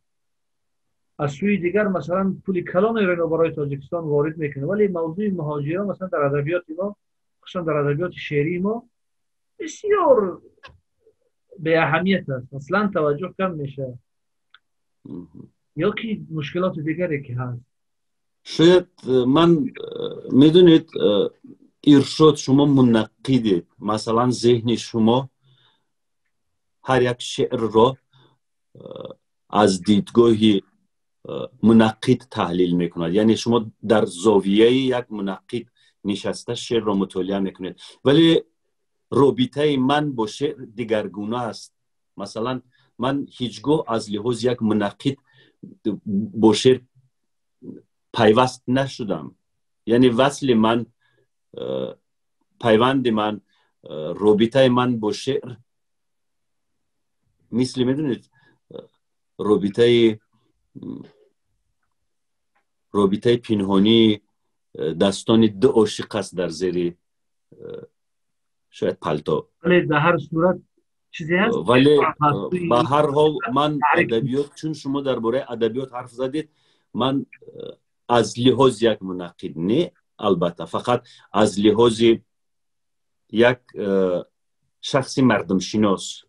از سوی دیگر مثلا پول کلان ایران برای تاجیکستان وارد میکنه، ولی موضوع مهاجران مثلا در ادبیات ما، خصوصا در ادبیات شعری ما بسیار به اهمیت است. اصلا توجه کم میشه، یا که مشکلات دیگری که هست. شاید من میدونید ارشاد شما منقیدید، مثلا ذهن شما هر یک شعر را از دیدگاه منقید تحلیل میکند. یعنی شما در زاویه یک منقید نشسته شعر را مطالعه میکنید، ولی رابطه من با شعر دیگرگونه است. مثلا من هیچگاه از لحاظ یک منقید با شعر پیوست نشدم. یعنی وصل من، پیوند من، رابطه من با شعر مثل میدونید رابطه پنهانی دستان دو عاشق است در زیر شاید پلتو. ولی در هر صورت چیزی هست. ولی به هر حال من ادبیات، چون شما درباره ادبیات حرف زدید، من از لحاظ یک منقد نه، البته فقط از لحاظ یک شخصی مردم شناس،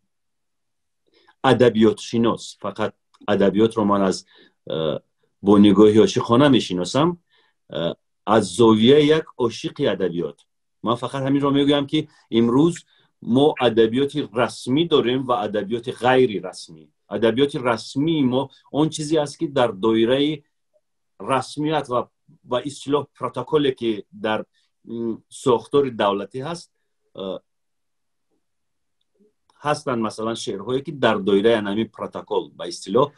ادبیات شناس، فقط ادبیات رو من از با نگاهی عاشقانه میشناسم، از زاویه یک عاشق ادبیات. من فقط همین رو میگویم که امروز ما ادبیات رسمی داریم و ادبیات غیر رسمی. ادبیات رسمی ما اون چیزی است که در دایره رسمیت و اصطلاح پروتکلی که در ساختار دولتی هستند. مثلا شعرهایی که در دایره نمی پروتکل به اصطلاح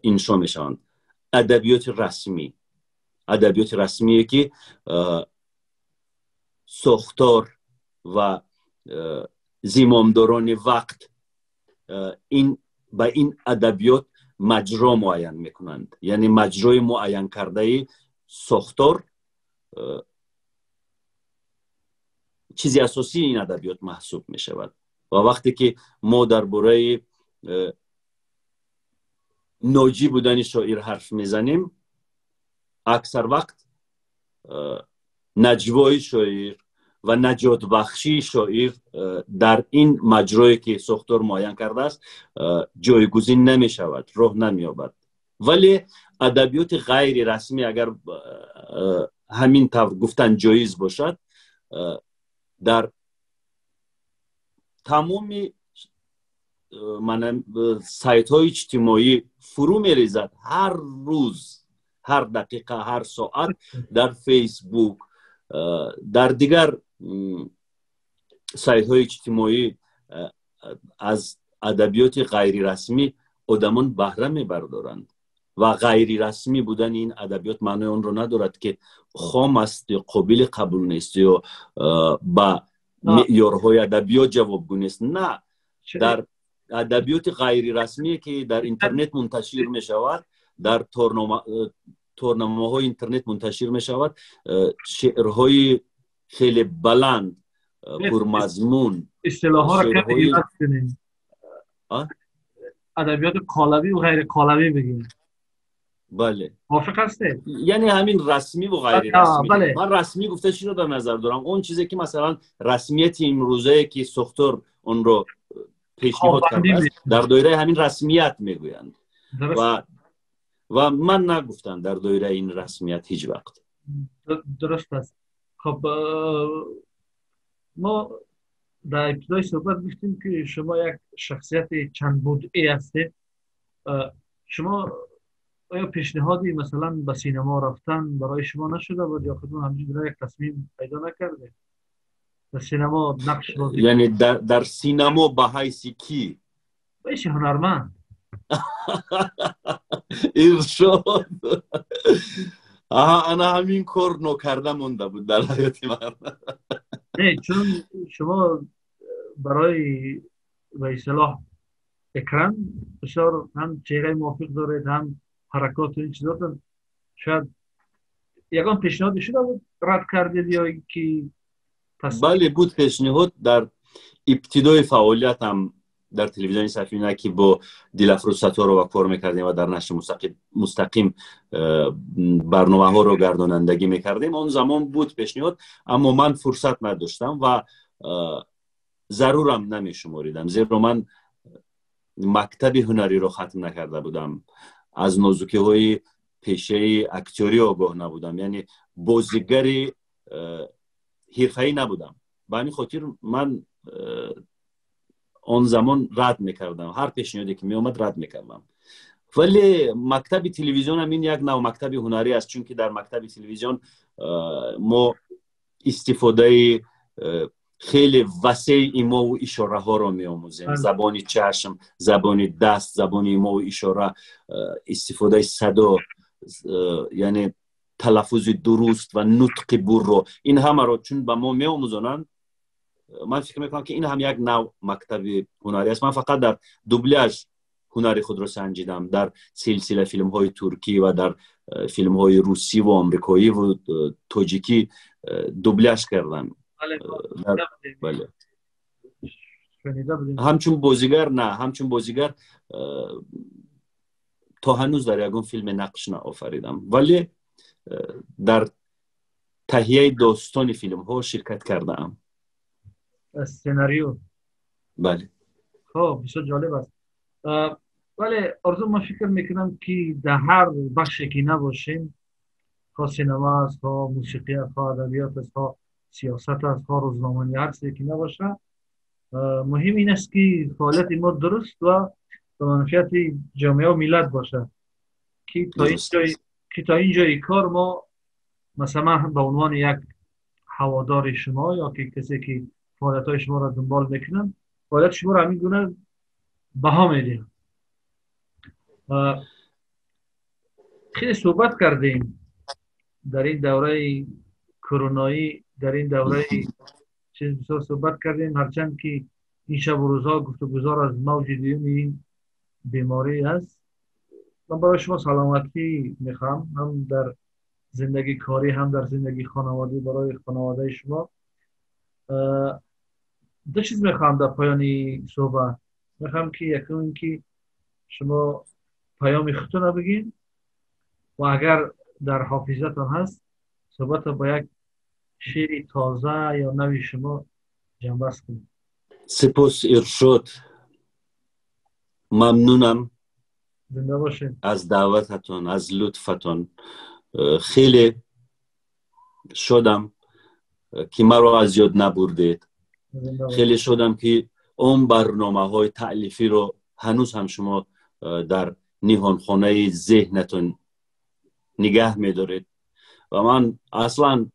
انشا میشوند. ادبیات رسمی که ساختار و زمامداران وقت به این ادبیات مجرا معین میکنند. یعنی مجرای معین کرده ساختار چیزی اساسی این ادبیات محسوب می شود و وقتی که ما درباره ناجی بودن شاعر حرف میزنیم اکثر وقت نجوای شاعر و نجات بخشی شاعر در این مجرایی که ساختار معین کرده است جایگزین نمی شود، راه نمی یابد. ولی ادبیات غیر رسمی اگر همین طور گفتن جایز باشد در تمام سایت های اجتماعی فرو می ریزد. هر روز، هر دقیقه، هر ساعت در فیسبوک، در دیگر سایت های اجتماعی از ادبیات غیر رسمی آدمان بهره میبردارند و غیر رسمی بودن این ادبیات معنی اون رو ندارد که خام است یا قابل قبول نیست یا با معیارهای ادبیات جوابگو نیست. نه، در ادبیات غیر رسمی که در اینترنت منتشر می شود، در تورنمه های اینترنت منتشر می شود، شعرهای خیلی بلند، پرمضمون، اصطلاح ها رو کمی کنیم، ادبیات قالبی و غیر قالبی بگیم. بله، موافق هستی؟ یعنی همین رسمی و غیر رسمی. بله. من رسمی گفته چی رو در نظر دارم؟ اون چیزی که مثلا رسمیت امروزه که ساختار اون رو پیشنهاد کرده است در دایره همین رسمیت میگویند و من نگفتم در دایره این رسمیت هیچ وقت. درست است. خب ما در ابتدای صحبت گفتیم که شما یک شخصیت چند بعدی هستید. شما آیا پیشنهادی مثلا به سینما رفتن برای شما نشده بود یا خودتون همینجوری یک تصمیم پیدا نکرده در سینما نقش بازی؟ یعنی در سینما به حیث کی؟ به حیث هنرمند. ارشاد. انا همین کار نکرده مونده بود در حیات من. نه، چون شما برای به اصطلاح اکران بسیار هم چهره موافق دارید، هم حرکات و این چیزات. شاید یکان پیشنهاد شده بود رد کردید یا که بله بود پیشنهاد. در ابتدای فعالیتم در تلویزیون سفینه که با دلفروز ستاره و کار میکردیم و در نشر مستقیم برنامه ها رو گردانندگی میکردیم، اون زمان بود پیشنهاد، اما من فرصت نداشتم و ضرورم نمیشماریدم، زیرا من مکتب هنری رو ختم نکرده بودم، از نازکی های پیشه اکتوری آگاه نبودم، یعنی بازیگری حرفه‌ای نبودم. به همین خاطر من آن زمان رد میکردم، هر پیشنهادی که میومد رد میکردم. ولی مکتب تلویزیون هم این یک نوع مکتب هنری است، چون که در مکتب تلویزیون ما استفاده خیلی وسیع ایما و اشاره ها رو میآموزیم، زبان چشم، زبان دست، زبان ایما و اشاره، استفاده صدا، یعنی تلفظ درست و نطق برو، این همه رو چون به ما میآموزونن، من فکر میکنم که این هم یک نوع مکتب هنری است. من فقط در دوبلاژ هنری خود رو سنجیدم، در سلسله فیلم های ترکی و در فیلم های روسی و آمریکایی و تاجیکی دوبلاژ کردم. بله. همچون بازیگر نه، همچون بازیگر تا هنوز در یکون فیلم نقش نآفریدم، ولی در تهیه داستان فیلم ها شرکت کردم. سناریو. بله. خب بسیار جالب است. ولی آرزو من فکر میکنم که در هر بخشی که نباشیم، خواه سینما است، خواه موسیقی است، خواه ادبیات است، خواه سیاست است، خواه روزنامه‌نگاری، هر چیزی که نباشه، مهم این است که فعالیت ما درست و به منفعت جامعه و ملت باشه که تا این جای کار ما مثلا به عنوان یک هوادار شما یا که کسی که فعالیت‌های شما را دنبال میکنن، فعالیت شما را همین گونه بها میدیم. خیلی صحبت کردیم در این دوره کرونایی، در این دوره چیز بسیار صحبت کردیم، هرچند که این شب و روزها گفت و گذار از موج دوم این بیماری است. من برای شما سلامتی میخوام، هم در زندگی کاری هم در زندگی خانوادی برای خانواده شما. دو چیز میخوام در پایانی صحبت. میخوام که یکی این که شما پیام خودتون رو بگین و اگر در حافظتان هست صحبت با یک شعر تازه یا نوی شما جنبست کنید. سپاس ارشاد، ممنونم زنده باشین. از دعوتتون، از لطفتون. خیلی شدم که مرا از یاد نبردید. خیلی شدم که اون برنامه های تألیفی رو هنوز هم شما در نهانخانه ذهنتون نگه می‌دارید و من اصلا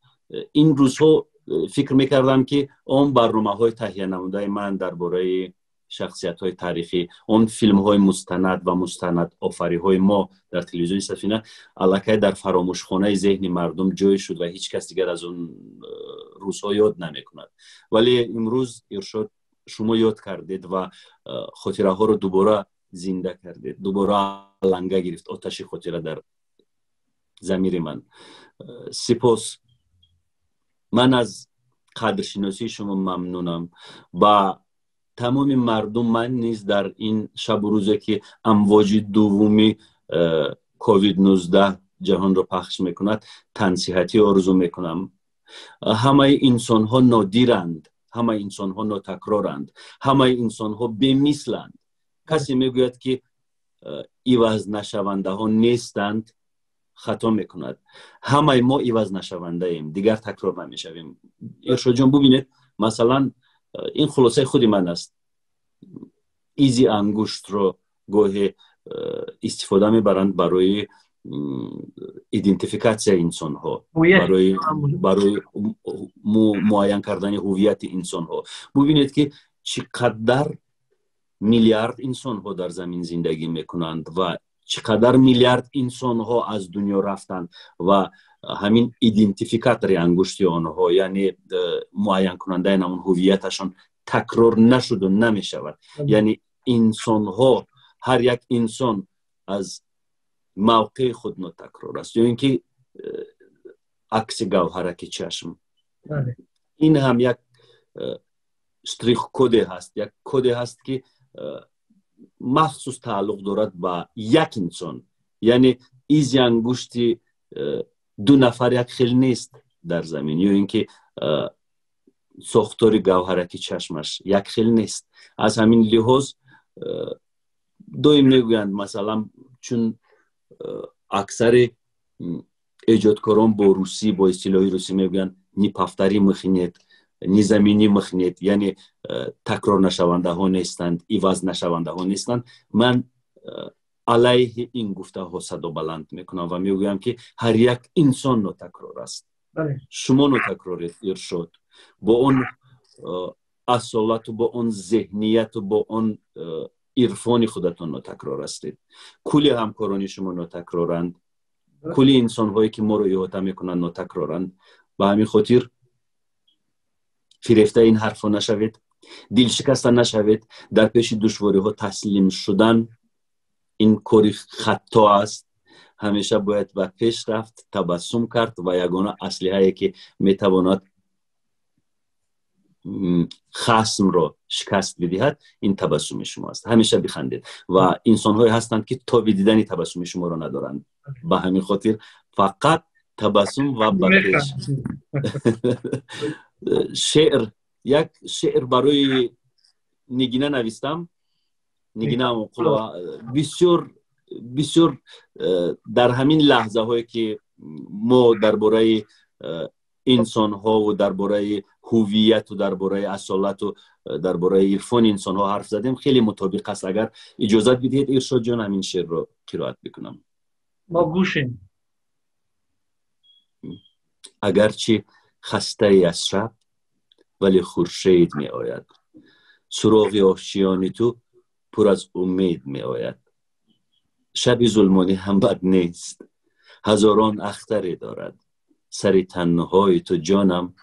این روزها فکر میکردم که اون برنامه های تهیه نموده من درباره شخصیت های تاریخی، اون فیلم های مستند و مستند آفری های ما در تلویزیون سفینه الکی در فراموشخانه ذهن مردم جای شد و هیچ کس دیگر از اون روزها یاد نمیکند. ولی امروز ارشاد شما یاد کردید و خاطره ها رو دوباره زنده کردید، دوباره لنگه گرفت آتش خاطره در ضمیر من. سپاس. من از قدرشناسی شما ممنونم و تمام مردم من نیز در این شب و روزی که امواج دومی کووید 19 جهان را پخش میکند تنصیحاتی آرزو میکنم. همه انسان ها نادیرند، همه انسان ها ناتکرارند، همه انسان ها بی‌مثلند. کسی میگوید که عوض نشونده ها نیستند خطا میکند. همه ما عوض نشونده ایم، دیگر تکرار نمیشویم. ارشاد جان ببینید، مثلا این خلاصه خود من است. ایزی انگشت رو گاهی استفاده میبرند برای ایدنتیفیکاسیون انسان ها، برای معین کردن هویت انسان ها. ببینید که چقدر میلیارد انسان ها در زمین زندگی میکنند و چقدر میلیارد انسان ها از دنیا رفتند و همین ایدنتیفیکاتور انگشت آنها، یعنی معین کننده اون هویتشان تکرار نشد و نمیشود. یعنی انسان ها، هر یک انسان از موقع خود ناتکرار است، یا اینکه عکس گوهرک چشم. این هم یک شتریخ کد هست، یک کد هست که مخصوص تعلق دارد با یک انسان. یعنی ایز انگشتی دو نفر یک خیل نیست در زمین، یا اینکه ساختار گوهرکی چشمش یک خیل نیست. از همین لحاظ دویم میگویند مثلا چون اکثر ایجادکاران با روسی، با اصطلاح روسی میگویند نی پفتری مخینید نی زمینی مخینید، یعنی تکرار نشونده ها نیستند، عوض نشونده ها نیستند. من علیه این گفته ها صدا بلند میکنم و میگویم که هر یک انسان ناتکرار است. شما ناتکرارید ارشاد، با اون اصالت و با اون ذهنیت و با اون عرفان خودتون ناتکرار هستید. کلی همکارانی شما ناتکرارند، کلی انسان هایی که ما رو احاطه میکنند ناتکرارند. به همین خاطر فریفته این حرفا نشوید، دل شکسته نشوید. در پیش دشواری ها تسلیم شدن این کاری خطا است. همیشه باید به پیش رفت، تبسم کرد و یگانه اسلحه‌ای که میتواند خصم را شکست بدهد این تبسم شما است. همیشه بخندید و انسان های هستند که تا دیدن تبسم شما را ندارند. به همین خاطر فقط تبسم و بخش. یک شعر برای نگینه نویستم. نگینه بسیار بسیار در همین لحظه هایی که ما درباره انسان ها و درباره هویت و درباره اصالت و درباره عرفان انسان ها حرف زدیم خیلی مطابق است. اگر اجازه بدهید ارشاد جان همین شعر رو قرائت بکنم. ما گوشیم. اگرچه خسته ای از شب ولی خورشید می آید، سراغ آشیان تو پر از امید می آید. شب ظلمانی هم بد نیست، هزاران اختری دارد، سری تنهای تو جانم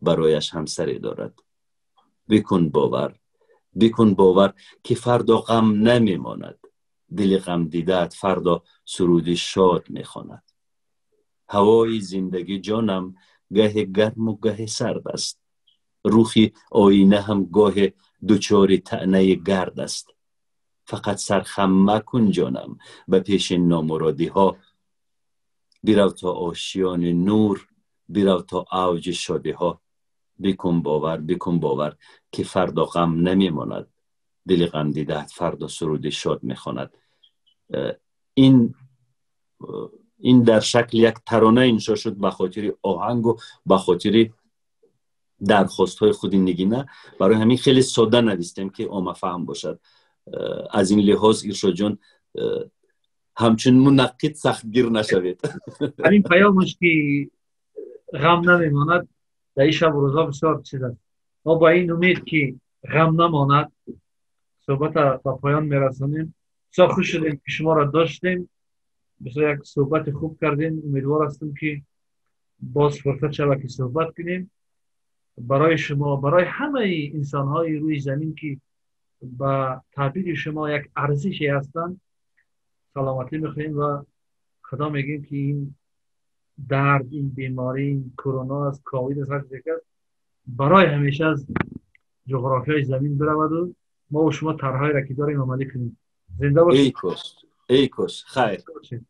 برایش همسری دارد. بکن باور که فردا غم نمی ماند، دل غم دیدت فردا سرودی شاد می خواند. هوای زندگی جانم گه گرم و گه سرد است. روخی آینه هم گاه دچار طعنه گرد است. فقط سرخم مکن جانم به پیش نامرادی ها. بیرو تا آشیان نور، بیرو تا اوج شادی ها. بکن باور که فردا غم نمیماند. دل غم دیده فردا سرود شاد میخواند. این در شکل یک ترانه انشا شد به خاطر آهنگ و به خاطر درخواست های خود نگینه. برای همین خیلی ساده نوشتیم که عامه فهم باشد. از این لحاظ ارشاد جان همچون منقد سختگیر نشوید. همین پیامش که غم نمیماند در این شب و روزا بسیار چیز است. ما با این امید که غم نماند صحبت به پایان میرسانیم. بسیار خوش شدیم که شما را داشتیم. بسیار یک صحبت خوب کردیم. امیدوار هستم که باز فرصت شود که صحبت کنیم. برای شما، برای همه انسان های روی زمین که با تعبیر شما یک ارزشی هستند سلامتی میخواهیم و خدا میگیم که این درد، این بیماری، این کرونا است، کووید است، هر چیزی که است برای همیشه از جغرافیای زمین برود و ما و شما طرحهای را که داریم عملی کنیم. زنده باشید. ای کس خیر. خیر.